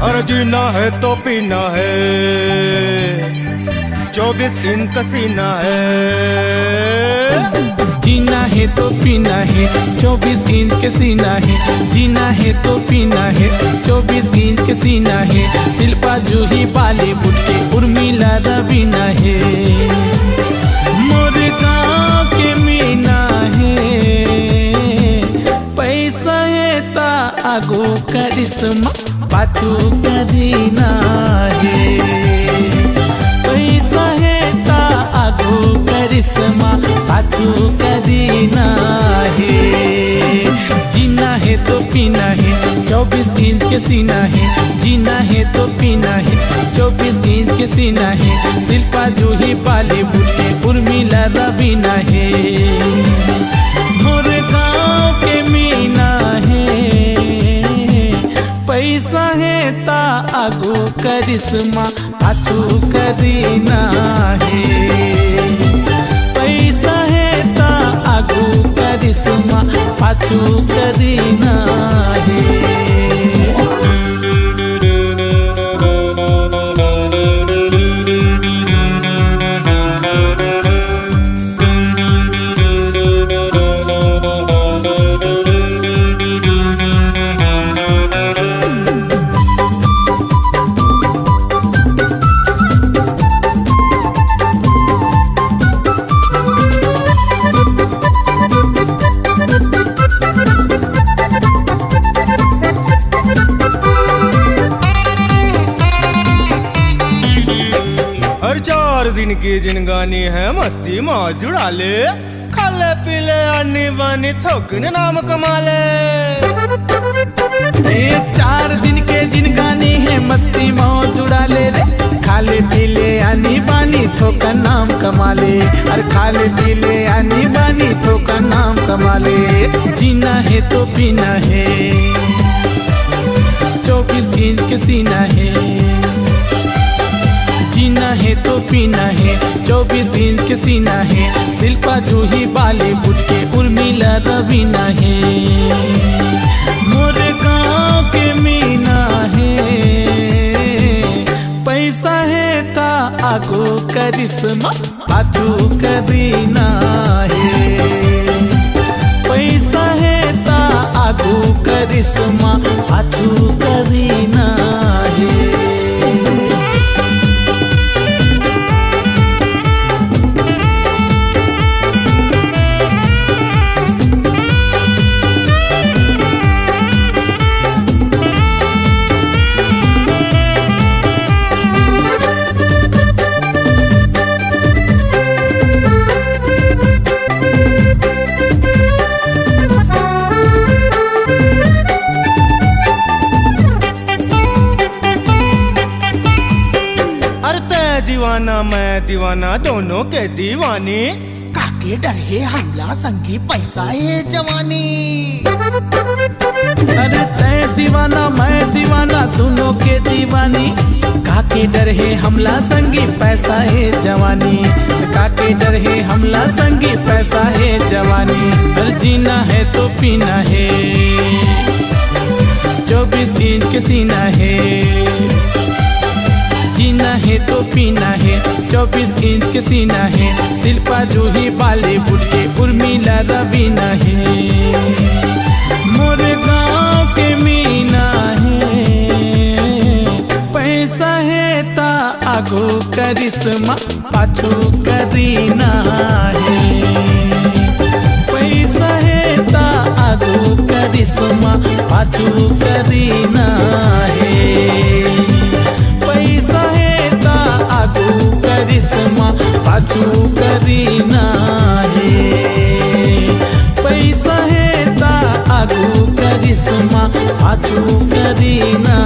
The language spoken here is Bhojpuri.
और जीना है तो पीना है, 24 इंच का सीना है। जीना है तो पीना है, 24 इंच के सीना है। जीना है तो पीना है, 24 इंच के सीना है। शिल्पा जूही बॉलीवुड के उर्मिला रवीना है। मोरे गाँव के मीना है, पैसा है ता आगो करिश्मा पाछू करीना है। पैसा है ता आगो करिश्मा पाछू करीना है। जीना है तो पीना है, 24 इंच के सीना है। जीना है तो पीना है, 24 इंच के सीना है। शिल्पा जूही बॉलीवुड के उर्मिला रवीना है। मोरे गाँव के मीना है, पैसा है ता आगो करिश्मा पाछू करीना है। पैसा है ता आगो करिश्मा पाछू करीना है। हर 4 दिन की जिनगानी है, मस्ती मौज उड़ा ले। खाले पीले आनी बानी थोकने नाम कमा ले। 4 दिन के जिनगानी है, मस्ती मौज उड़ा ले रे। खाले पीले आनी बानी थोका नाम कमा ले। अरे खाले पीले आनी बानी थोका नाम कमा ले। जीना है तो पीना है, 24 इंच के सीना है। जीना है तो पीना है, 24 इंच के सीना है। शिल्पा जूही बॉलीवुड के उर्मिला रवीना है। मोरे गाँव के मीना है, पैसा है ता आगो करिश्मा पाछू करीना है। पैसा है ता आगो करिश्मा पाछू करीना है। दीवाना मैं दीवाना, दोनों के दीवानी। काके डर है हमला संगी पैसा है जवानी। अरे तै दीवाना मैं दीवाना, दोनों के दीवानी। काके डर है हमला संगी पैसा है जवानी। काके डर है हमला संगी पैसा है जवानी। पर जीना है तो पीना है, 24 इंच के सीना है। जीना है तो पीना है, 24 इंच के सीना है। शिल्पा जूही बॉलीवुड के उर्मिला रवीना है। मोरे गाँव के मीना है, पैसा है ता आगो करिश्मा पाछू करीना है। पैसा है ता आगो करिश्मा पाछू करीना है। पैसा है ता आगो करिश्मा पाछू करीना है। पैसा है ता आगो करिश्मा पाछू करीना